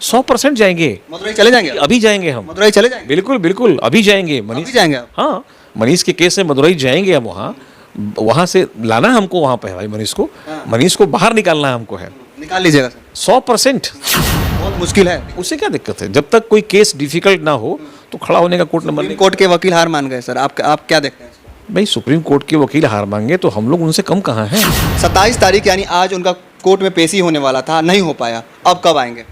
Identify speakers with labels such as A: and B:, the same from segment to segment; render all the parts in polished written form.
A: 100% जाएंगे।
B: मदुरई चले जाएंगे?
A: अभी जाएंगे हम,
B: मदुरई चले जाएंगे?
A: बिल्कुल बिल्कुल अभी जाएंगे मनीष।
B: अभी जाएंगे आप?
A: हाँ, मनीष के केस में मदुरई जाएंगे हम, वहाँ से लाना हमको वहाँ पे है भाई मनीष को। मनीष को बाहर निकालना हमको है।
B: निकाल लीजिएगा सर।
A: 100%।
B: बहुत मुश्किल है।
A: उससे क्या दिक्कत है? जब तक कोई केस डिफिकल्ट ना हो तो खड़ा होने का कोर्ट नंबर
B: सुप्रीम
A: नहीं।
B: कोर्ट के वकील हार मान गए सर, आप क्या देखते हैं इसको?
A: भाई सुप्रीम कोर्ट के वकील हार मांगे तो हम लोग उनसे कम कहाँ हैं?
B: 27 तारीख यानी आज उनका कोर्ट में पेशी होने वाला था, नहीं हो पाया, अब कब आएंगे?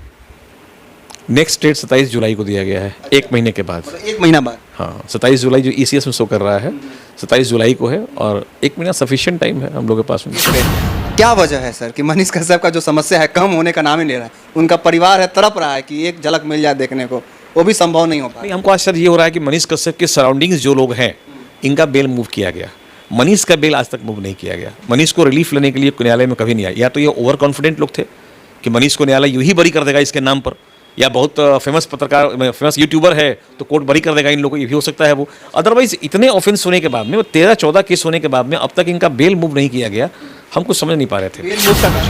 A: नेक्स्ट डेट 27 जुलाई को दिया गया है, एक महीने के बाद।
B: मतलब 1 महीना बाद?
A: हाँ, 27 जुलाई जो ECS में शो कर रहा है 27 जुलाई को है, और एक महीना सफिशिएंट टाइम है हम लोग के पास में।
B: क्या वजह है सर कि मनीष कश्यप का जो समस्या है कम होने का नाम ही ले रहा है? उनका परिवार है तड़प रहा है कि एक झलक मिल जाए देखने को, वो भी संभव नहीं हो पा
A: नहीं, हमको आश्चर्य ये हो रहा है कि मनीष कश्यप के सराउंडिंग्स जो लोग हैं इनका बेल मूव किया गया, मनीष का बेल आज तक मूव नहीं किया गया। मनीष को रिलीफ लेने के लिए न्यायालय में कभी नहीं आया। या तो ये ओवर कॉन्फिडेंट लोग थे कि मनीष को न्यायालय यूं ही बरी कर देगा इसके नाम पर, या बहुत फेमस पत्रकार फेमस यूट्यूबर है तो कोर्ट बरी कर देगा इन लोगों को, ये भी हो सकता है वो। अदरवाइज इतने ऑफेंस होने के बाद में, 13-14 केस होने के बाद में अब तक इनका बेल मूव नहीं किया गया, हम कुछ समझ नहीं पा रहे थे।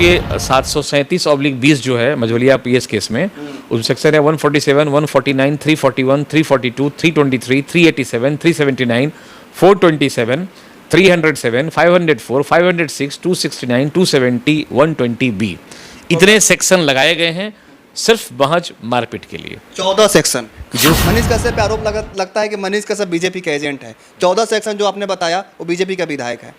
A: ये 737/20 जो है मझौलिया PS केस में, उस सेक्शन है 147, 149, 341, 342, 323, 387, 379, 427, 307, 504, 506, 269, 270, 120B, इतने सेक्शन लगाए गए हैं सिर्फ महज मारपीट के लिए।
B: 14 सेक्शन
A: जो
B: मनीष कश्यप पे आरोप लगता है कि मनीष कश्यप बीजेपी का एजेंट है। 14 सेक्शन जो आपने बताया वो बीजेपी का विधायक है।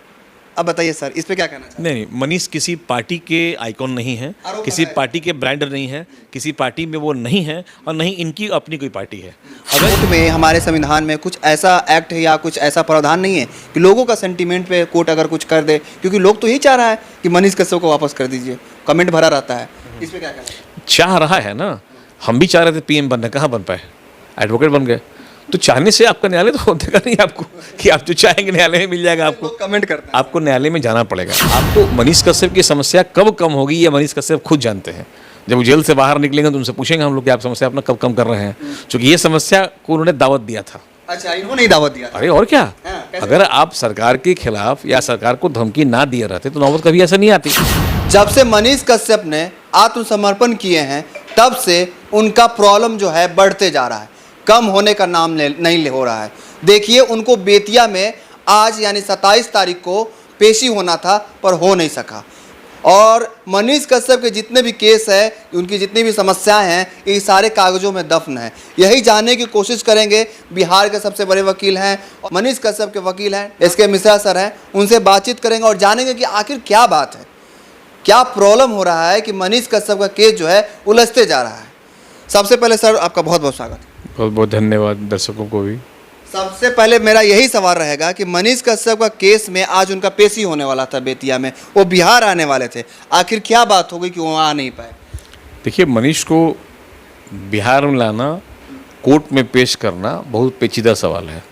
B: अब बताइए सर, इस पे क्या कहना चाहिए?
A: नहीं, मनीष किसी पार्टी के आइकॉन नहीं है, किसी पार्टी के ब्रांड नहीं है, किसी पार्टी में वो नहीं है, और नहीं इनकी अपनी कोई पार्टी है।
B: कोर्ट में हमारे संविधान में कुछ ऐसा एक्ट है या कुछ ऐसा प्रावधान नहीं है कि लोगों का सेंटीमेंट पे कोर्ट अगर कुछ कर दे, क्योंकि लोग तो यही चाह रहा है कि मनीष कश्यप को वापस कर दीजिए, कमेंट भरा रहता है, इस पे क्या कहना है?
A: चाह रहा है ना, हम भी चाह रहे थे PM बनना, कहाँ बन पाए, एडवोकेट बन गए। तो चाहने से आपका न्यायालय तो देगा नहीं आपको कि आप जो चाहेंगे न्यायालय में मिल जाएगा आपको।
B: कमेंट करते हैं,
A: आपको न्यायालय में जाना पड़ेगा। आपको मनीष कश्यप की समस्या कब कम होगी ये मनीष कश्यप खुद जानते हैं। जब वो जेल से बाहर निकलेंगे तो उनसे पूछेंगे हम लोग कि आप समस्या अपना कब कम कर रहे हैं, क्योंकि ये समस्या को उन्होंने दावत दिया था।
B: अच्छा, इन्होंने ही दावत दिया?
A: अरे और क्या,
B: कैसे?
A: अगर आप सरकार के खिलाफ या सरकार को धमकी ना दिए रहते तो नौबत कभी ऐसा नहीं आती।
B: जब से मनीष कश्यप ने आत्मसमर्पण किए हैं तब से उनका प्रॉब्लम जो है बढ़ते जा रहा है, कम होने का नाम नहीं हो रहा है। देखिए, उनको बेतिया में आज यानी 27 तारीख को पेशी होना था पर हो नहीं सका, और मनीष कश्यप के जितने भी केस है, उनकी जितनी भी समस्याएं हैं, ये सारे कागजों में दफन है। यही जानने की कोशिश करेंगे। बिहार के सबसे बड़े वकील हैं, मनीष कश्यप के वकील हैं, SK मिश्रा सर हैं, उनसे बातचीत करेंगे और जानेंगे कि आखिर क्या बात है, क्या प्रॉब्लम हो रहा है कि मनीष कश्यप का केस जो है उलझते जा रहा है। सबसे पहले सर आपका बहुत बहुत स्वागत।
A: बहुत बहुत धन्यवाद दर्शकों को भी।
B: सबसे पहले मेरा यही सवाल रहेगा कि मनीष कश्यप का केस में आज उनका पेशी होने वाला था बेतिया में, वो बिहार आने वाले थे, आखिर क्या बात हो गई कि वो आ नहीं पाए?
A: देखिए, मनीष को बिहार में लाना, कोर्ट में पेश करना बहुत पेचीदा सवाल है।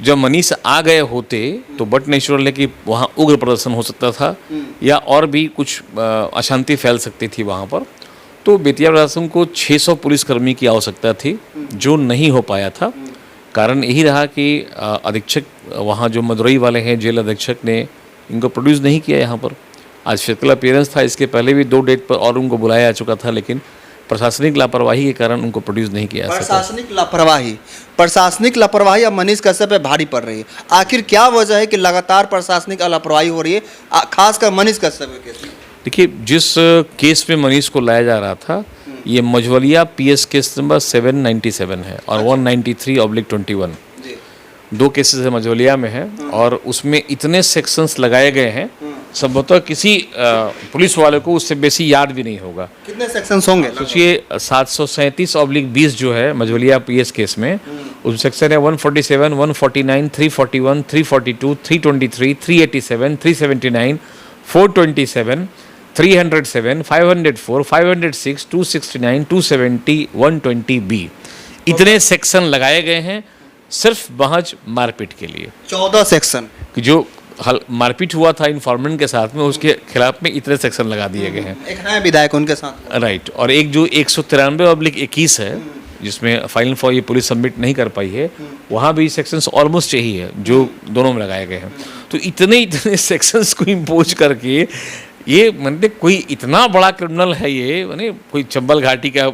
A: जब मनीष आ गए होते तो बट नेचुरल है कि वहाँ उग्र प्रदर्शन हो सकता था या और भी कुछ अशांति फैल सकती थी वहाँ पर। तो बेतिया प्रशासन को 600 पुलिसकर्मी की आवश्यकता थी, जो नहीं हो पाया था। कारण यही रहा कि अधीक्षक वहाँ जो मदुरई वाले हैं, जेल अधीक्षक ने इनको प्रोड्यूस नहीं किया यहाँ पर। आज फिजिकल अपीयरेंस था, इसके पहले भी 2 डेट पर और उनको बुलाया जा चुका था, लेकिन प्रशासनिक लापरवाही के कारण उनको प्रोड्यूस नहीं किया।
B: प्रशासनिक लापरवाही अब मनीष कश्यप पे भारी पड़ रही है। आखिर क्या वजह है कि लगातार प्रशासनिक लापरवाही हो रही है, खासकर मनीष कश्यप के केस में?
A: देखिए, जिस केस में मनीष को लाया जा रहा था, ये मझौलिया PS केस नंबर 797 है और 193/21, 2 केसेस है मझौलिया में है, और उसमें इतने सेक्शंस लगाए गए हैं संभवतः किसी पुलिस वाले को उससे बेसी याद भी नहीं होगा।
B: कितने सेक्शंस होंगे?
A: सोचिए, 737/20 जो है मझौलिया PS केस में, उस सेक्शन है 147, 149, 341, 342, 323, 387, 379, 427, 307, 504, 506, 269, 270, 120B, इतने सेक्शन लगाए गए हैं सिर्फ महज मारपीट के लिए।
B: 14 सेक्शन
A: जो मारपीट हुआ था इन्फॉर्मेंट के साथ में, उसके खिलाफ में इतने सेक्शन लगा दिए गए हैं।
B: एक है विधायक उनके साथ,
A: राइट, और एक जो 193/21 है जिसमें फाइल फॉर ये पुलिस सबमिट नहीं कर पाई है, वहाँ भी सेक्शंस ऑलमोस्ट यही है जो दोनों में लगाए गए हैं। तो इतने सेक्शंस को इम्पोज करके ये मैंने कोई इतना बड़ा क्रिमिनल है ये, मैंने कोई चंबल घाटी का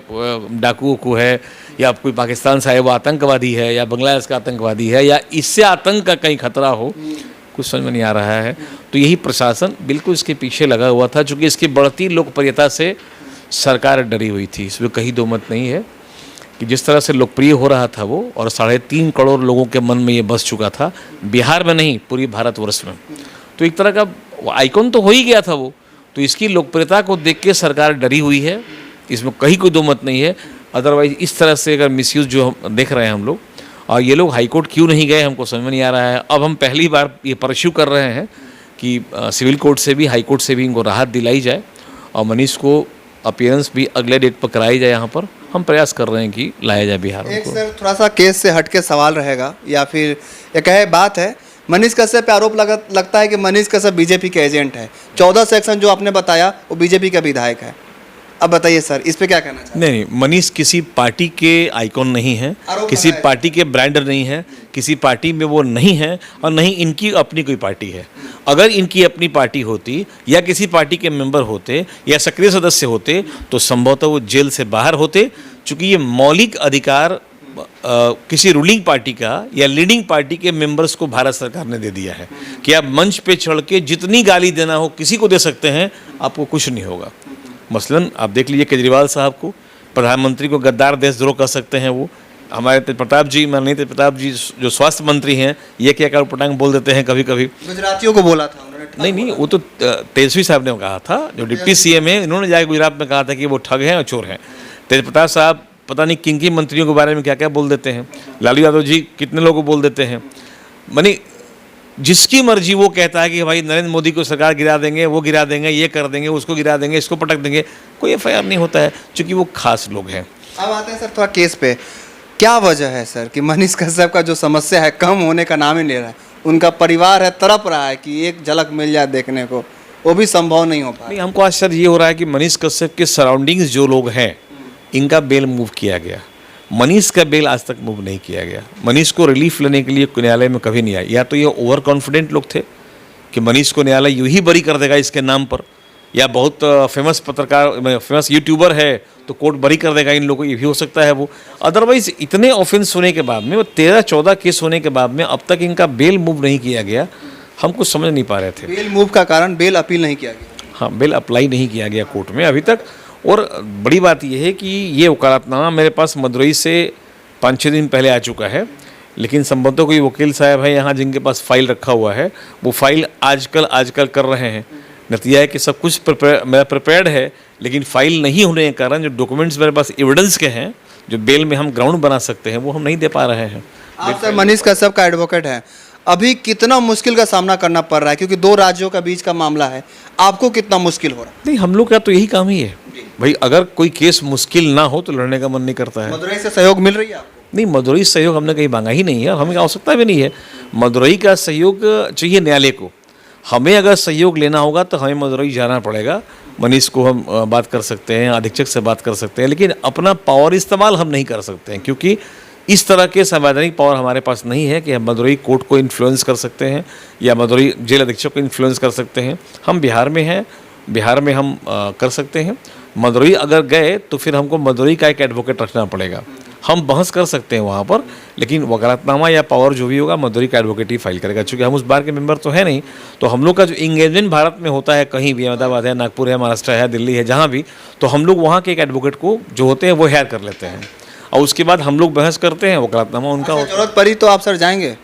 A: डाकू उकू है, या कोई पाकिस्तान से आया वो आतंकवादी है, या बांग्लादेश का आतंकवादी है, या इससे आतंक का कहीं खतरा हो, कुछ समझ में नहीं आ रहा है। तो यही प्रशासन बिल्कुल इसके पीछे लगा हुआ था, चूँकि इसकी बढ़ती लोकप्रियता से सरकार डरी हुई थी, इसमें कहीं दो मत नहीं है कि जिस तरह से लोकप्रिय हो रहा था वो, और 3.5 करोड़ लोगों के मन में ये बस चुका था, बिहार में नहीं पूरी भारतवर्ष में, तो एक तरह का आइकॉन तो हो ही गया था वो। तो इसकी लोकप्रियता को देख के सरकार डरी हुई है, इसमें कहीं कोई दो मत नहीं है। अदरवाइज इस तरह से अगर मिसयूज़ जो हम देख रहे हैं हम लोग, और ये लोग हाईकोर्ट क्यों नहीं गए हमको समझ में नहीं आ रहा है। अब हम पहली बार ये परस्यू कर रहे हैं कि सिविल कोर्ट से भी, हाई कोर्ट से भी इनको राहत दिलाई जाए, और मनीष को अपीयरेंस भी अगले डेट पर कराई जाए। यहाँ पर हम प्रयास कर रहे हैं कि लाया जाए बिहार
B: एक
A: को।
B: सर थोड़ा सा केस से हट के सवाल रहेगा, या फिर एक है बात है, मनीष कश्यप पे आरोप लगता है कि मनीष कश्यप बीजेपी के एजेंट है। 14 सेक्शन जो आपने बताया वो बीजेपी का विधायक है। अब बताइए सर, इस पे क्या कहना चाहते
A: नहीं, मनीष किसी पार्टी के आइकॉन नहीं है, किसी पार्टी के ब्रांडर नहीं है, किसी पार्टी में वो नहीं है, और नहीं इनकी अपनी कोई पार्टी है। अगर इनकी अपनी पार्टी होती, या किसी पार्टी के मेंबर होते, या सक्रिय सदस्य होते, तो संभवतः वो जेल से बाहर होते, चूँकि ये मौलिक अधिकार किसी रूलिंग पार्टी का या लीडिंग पार्टी के मेंबर्स को भारत सरकार ने दे दिया है कि आप मंच पे चढ़ के जितनी गाली देना हो किसी को दे सकते हैं, आपको कुछ नहीं होगा। मसलन आप देख लीजिए केजरीवाल साहब को, प्रधानमंत्री को गद्दार देशद्रोह कर सकते हैं वो। हमारे तेज प्रताप जी, माननीय तेज प्रताप जी जो स्वास्थ्य मंत्री हैं, ये क्या कर पटांग बोल देते हैं कभी कभी।
B: गुजरातियों को बोला था उन्होंने।
A: नहीं, वो तो तेजस्वी साहब ने कहा था, जो डिप्टी सीएम है, इन्होंने जाके गुजरात में कहा था कि वो ठग हैं और चोर हैं। तेज प्रताप साहब पता नहीं किन किन मंत्रियों के बारे में क्या क्या बोल देते हैं। लालू यादव जी कितने लोगों को बोल देते हैं। मानी जिसकी मर्जी वो कहता है कि भाई नरेंद्र मोदी को सरकार गिरा देंगे, वो गिरा देंगे, ये कर देंगे, उसको गिरा देंगे, इसको पटक देंगे, कोई एफआईआर नहीं होता है, क्योंकि वो खास लोग हैं।
B: अब आते हैं सर थोड़ा केस पे। क्या वजह है सर कि मनीष कश्यप का जो समस्या है कम होने का नाम ही नहीं ले रहा है? उनका परिवार है तड़प रहा है कि एक झलक मिल जाए देखने को, वो भी संभव नहीं हो पा।
A: नहीं, हमको आश्चर्य ये हो रहा है कि मनीष कश्यप के सराउंडिंग्स जो लोग हैं, इनका बेल मूव किया गया। मनीष का बेल आज तक मूव नहीं किया गया। मनीष को रिलीफ लेने के लिए न्यायालय में कभी नहीं आया। या तो ये ओवर कॉन्फिडेंट लोग थे कि मनीष को न्यायालय यूं ही बरी कर देगा इसके नाम पर, या बहुत फेमस पत्रकार, फेमस यूट्यूबर है तो कोर्ट बरी कर देगा इन लोगों को, ये भी हो सकता है वो। अदरवाइज इतने ऑफेंस होने के बाद में, वो 13-14 केस होने के बाद में अब तक इनका बेल मूव नहीं किया गया, हम कुछ समझ नहीं पा रहे थे।
B: बेल मूव का कारण बेल अपील नहीं किया गया।
A: हाँ, बेल अप्लाई नहीं किया गया कोर्ट में अभी तक। और बड़ी बात यह है कि ये वकालतनामा मेरे पास मदुरई से 5-6 दिन पहले आ चुका है, लेकिन संभवतः कोई वकील साहब है यहाँ जिनके पास फाइल रखा हुआ है, वो फाइल आजकल कर रहे हैं। नतीजा है कि सब कुछ मेरा प्रिपेयर्ड है, लेकिन फाइल नहीं होने के कारण जो डॉक्यूमेंट्स मेरे पास एविडेंस के हैं, जो बेल में हम ग्राउंड बना सकते हैं, वो हम नहीं दे पा रहे हैं।
B: आप सर मनीष कश्यप का एडवोकेट है, अभी कितना मुश्किल का सामना करना पड़ रहा है, क्योंकि 2 राज्यों का बीच का मामला है, आपको कितना मुश्किल हो रहा है?
A: नहीं, हम लोग का तो यही काम ही है भाई, अगर कोई केस मुश्किल ना हो तो लड़ने का मन नहीं करता है।
B: मदुरई से सहयोग मिल रही है आपको?
A: नहीं, मदुरई सहयोग हमने कहीं मांगा ही नहीं है, और हमें आवश्यकता भी नहीं है। मदुरई का सहयोग चाहिए न्यायालय को। हमें अगर सहयोग लेना होगा तो हमें मदुरई जाना पड़ेगा। मनीष को हम बात कर सकते हैं, अधीक्षक से बात कर सकते हैं, लेकिन अपना पावर इस्तेमाल हम नहीं कर सकते हैं, क्योंकि इस तरह के संवैधानिक पावर हमारे पास नहीं है कि हम मदुरई कोर्ट को इन्फ्लुएंस कर सकते हैं या मदुरई जेल अधीक्षक को इन्फ्लुएंस कर सकते हैं। हम बिहार में हैं, बिहार में हम कर सकते हैं। मदुरई अगर गए तो फिर हमको मदुरई का एक एडवोकेट रखना पड़ेगा। हम बहस कर सकते हैं वहाँ पर, लेकिन वकालतनामा या पावर जो भी होगा मदुरई का एडवोकेट ही फाइल करेगा, क्योंकि हम उस बार के मेंबर तो है नहीं। तो हम लोग का जो इंगेजमेंट भारत में होता है, कहीं भी, अहमदाबाद है, नागपुर है, महाराष्ट्र है, दिल्ली है, जहाँ भी, तो हम लोग वहाँ के एक एडवोकेट को जो होते हैं वो हायर कर लेते हैं, और उसके बाद हम लोग बहस करते हैं, वकालतनामा उनका होता है।
B: जरूरत पड़ी तो आप सर जाएंगे?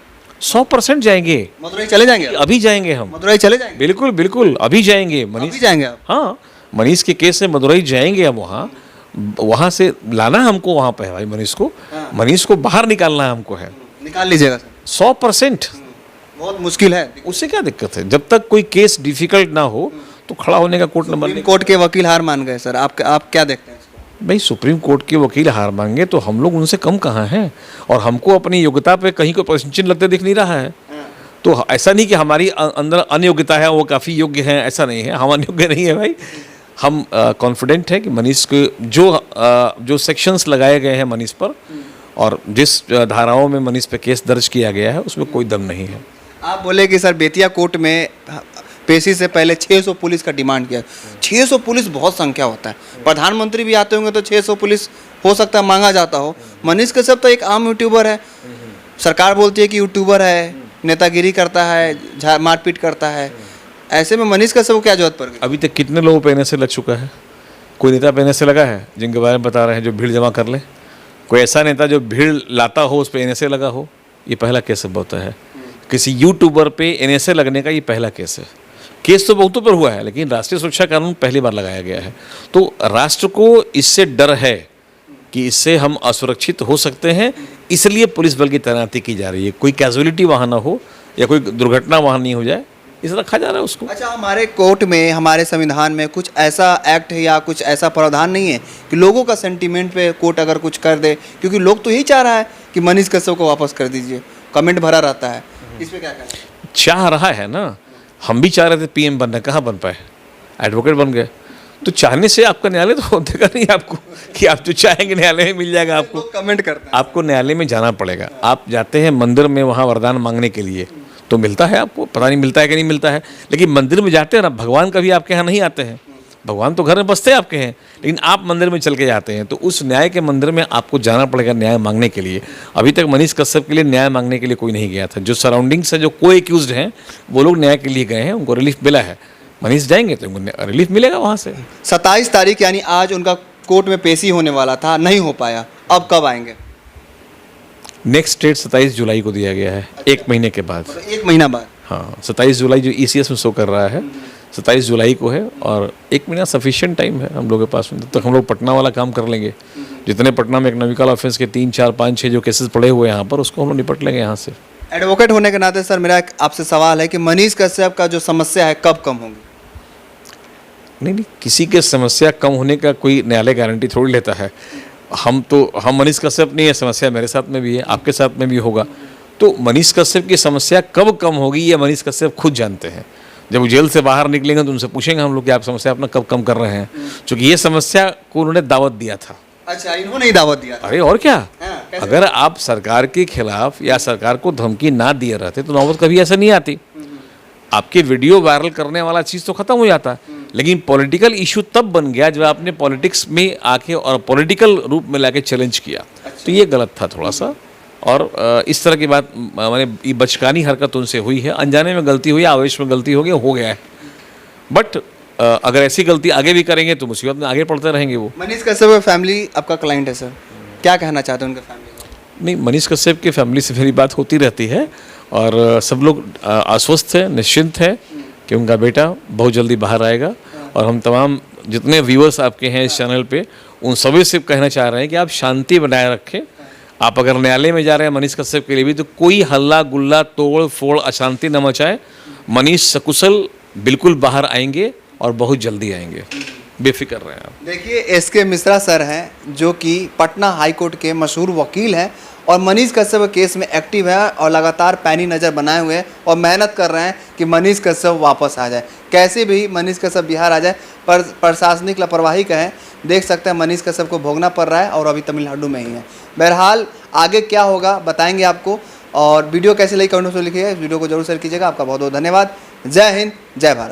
A: 100% जाएंगे,
B: मदुरई चले जाएंगे?
A: अभी जाएंगे हम,
B: मदुरई चले जाएंगे?
A: बिल्कुल बिल्कुल, अभी जाएंगे
B: अभी
A: मनीष।
B: जाएंगे आप?
A: हाँ, मनीष के केस से मदुरई जाएंगे हम। वहाँ से लाना हमको वहाँ पे है भाई मनीष को।
B: हाँ।
A: मनीष को बाहर निकालना हमको है।
B: निकाल लीजिएगा सर?
A: 100%।
B: बहुत मुश्किल है।
A: उससे क्या दिक्कत है? जब तक कोई केस डिफिकल्ट ना हो तो खड़ा होने का कोर्ट नंबर
B: सुप्रीम कोर्ट के वकील हार मान गए सर, आप क्या देखते हैं इसको?
A: भाई, सुप्रीम कोर्ट के वकील हार मांगे तो हम लोग उनसे कम कहाँ हैं, और हमको अपनी योग्यता पे कहीं कोई प्रश्न चिन्ह लगते दिख नहीं रहा है। तो ऐसा नहीं कि हमारी अंदर अनयोग्यता है, वो काफ़ी योग्य हैं, ऐसा नहीं है। हम अनयोग्य नहीं है भाई। हम कॉन्फिडेंट है कि मनीष के जो सेक्शंस लगाए गए हैं मनीष पर, और जिस धाराओं में मनीष पे केस दर्ज किया गया है, उसमें कोई दम नहीं है।
B: आप बोले कि सर बेतिया कोर्ट में पेशी से पहले 600 पुलिस का डिमांड किया। 600 पुलिस बहुत संख्या होता है, प्रधानमंत्री भी आते होंगे तो 600 पुलिस हो सकता है मांगा जाता हो। मनीष कश्यप तो एक आम यूट्यूबर है, सरकार बोलती है कि यूट्यूबर है, नेतागिरी करता है, मारपीट करता है, ऐसे में मनीष कश्यप को क्या जरूरत पड़ गई?
A: अभी तक कितने लोगों पे एनएसए लग चुका है? कोई नेता पे एनएसए लगा है जिनके बारे में बता रहे हैं जो भीड़ जमा कर ले? कोई ऐसा नेता जो भीड़ लाता हो उस पर एनएसए लगा हो? ये पहला केस अब होता है। किसी यूट्यूबर पे एनएसए लगने का ये पहला केस है। केस तो बहुतों पर हुआ है, लेकिन राष्ट्रीय सुरक्षा कानून पहली बार लगाया गया है। तो राष्ट्र को इससे डर है कि इससे हम असुरक्षित हो सकते हैं, इसलिए पुलिस बल की तैनाती की जा रही है। कोई कैजुअलिटी वहाँ ना हो या कोई दुर्घटना वहाँ नहीं हो जाए, इस रखा जा रहा है उसको।
B: अच्छा, हमारे कोर्ट में, हमारे संविधान में कुछ ऐसा एक्ट है या कुछ ऐसा प्रावधान नहीं है कि लोगों का सेंटीमेंट पे कोर्ट अगर कुछ कर दे? क्योंकि लोग तो यही चाह रहा है कि मनीष कश्यप को वापस कर दीजिए, कमेंट भरा रहता है, इस पे क्या कहना है?
A: चाह रहा है ना, हम भी चाह रहे थे पीएम बनना, कहाँ बन पाए, एडवोकेट बन गए। तो चाहने से आपका न्यायालय तो देगा नहीं आपको कि आप जो चाहेंगे न्यायालय में मिल जाएगा आपको।
B: कमेंट करते हैं,
A: आपको न्यायालय में जाना पड़ेगा। आप जाते हैं मंदिर में वहाँ वरदान मांगने के लिए, तो मिलता है आपको, पता नहीं मिलता है कि नहीं मिलता है, लेकिन मंदिर में जाते हैं ना, भगवान कभी आपके यहाँ नहीं आते हैं, भगवान तो घर में बसते हैं आपके हैं, लेकिन आप मंदिर में चल के जाते हैं, तो उस न्याय के मंदिर में आपको जाना पड़ेगा न्याय मांगने के लिए। अभी तक मनीष कश्यप के लिए न्याय मांगने के लिए कोई नहीं गया था। जो सराउंडिंग से जो को एक्यूज्ड हैं वो लोग न्याय के लिए गए हैं, उनको रिलीफ मिला है। मनीष जाएंगे तो उनको रिलीफ मिलेगा वहाँ से।
B: 27 तारीख यानी आज उनका कोर्ट में पेशी होने वाला था, नहीं हो पाया, अब कब आएंगे?
A: नेक्स्ट डेट 27 जुलाई को दिया गया है, एक महीने के बाद।
B: मतलब 1 महीना बाद?
A: हाँ, 27 जुलाई जो ECS में शो कर रहा है 27 जुलाई को है, और 1 महीना सफिशिएंट टाइम है हम लोगों के पास में। तब तक हम लोग पटना वाला काम कर लेंगे। जितने पटना में इकोनॉमिकल ऑफेंस के 3, 4, 5, 6 जो केसेस पड़े हुए हैं यहाँ पर, उसको हम लोग निपट लेंगे यहाँ से।
B: एडवोकेट होने के नाते सर मेरा आपसे सवाल है कि मनीष कश्यप का जो समस्या है कब कम होगी?
A: नहीं, किसी के समस्या कम होने का कोई न्यायालय गारंटी थोड़ी लेता है। हम मनीष कश्यप नहीं है, समस्या मेरे साथ में भी है, आपके साथ में भी होगा। तो मनीष कश्यप की समस्या कब कम होगी ये मनीष कश्यप खुद जानते हैं। जब वो जेल से बाहर निकलेंगे तो उनसे पूछेंगे हम लोग कि आप समस्या अपना कब कम कर रहे हैं, क्योंकि ये समस्या को उन्होंने दावत दिया था।
B: अच्छा, इन्होंने ही दावत दिया था?
A: अरे और क्या,
B: कैसे?
A: अगर आप सरकार के खिलाफ या सरकार को धमकी ना दिए रहते तो नौबत कभी ऐसा नहीं आती। आपके वीडियो वायरल करने वाला चीज़ तो खत्म हो जाता, लेकिन पॉलिटिकल इशू तब बन गया जब आपने पॉलिटिक्स में आके और पॉलिटिकल रूप में लाके चैलेंज किया। तो ये गलत था थोड़ा सा, और इस तरह की बात मैंने ये बचकानी हरकत उनसे हुई है। अनजाने में गलती हुई, आवेश में गलती हो गया है। बट अगर ऐसी गलती आगे भी करेंगे तो मुसीबत में आगे पड़ते रहेंगे वो।
B: मनीष कश्यप फैमिली आपका क्लाइंट है सर, क्या कहना चाहते हैं उनके फैमिली को?
A: नहीं, मनीष कश्यप की फैमिली से मेरी बात होती रहती है, और सब लोग आश्वस्त है, निश्चिंत है कि उनका बेटा बहुत जल्दी बाहर आएगा। और हम तमाम जितने व्यूअर्स आपके हैं इस चैनल पे, उन सभी से कहना चाह रहे हैं कि आप शांति बनाए रखें। आप अगर न्यायालय में जा रहे हैं मनीष कश्यप के लिए भी, तो कोई हल्ला गुल्ला तोड़ फोड़ अशांति न मचाए। मनीष सकुशल बिल्कुल बाहर आएंगे और बहुत जल्दी आएंगे, बेफिक्र रहें आप।
B: देखिए, SK मिश्रा सर हैं जो कि पटना हाई कोर्ट के मशहूर वकील हैं और मनीष कश्यप केस में एक्टिव है और लगातार पैनी नज़र बनाए हुए हैं और मेहनत कर रहे हैं कि मनीष कश्यप वापस आ जाए, कैसे भी मनीष कश्यप बिहार आ जाए। पर प्रशासनिक लापरवाही का है, देख सकते हैं मनीष कश्यप को भोगना पड़ रहा है और अभी तमिलनाडु में ही है। बहरहाल आगे क्या होगा बताएंगे आपको। और वीडियो कैसे लगी कमेंट में लिखिएगा, इस वीडियो को जरूर शेयर कीजिएगा। आपका बहुत बहुत धन्यवाद। जय हिंद, जय भारत।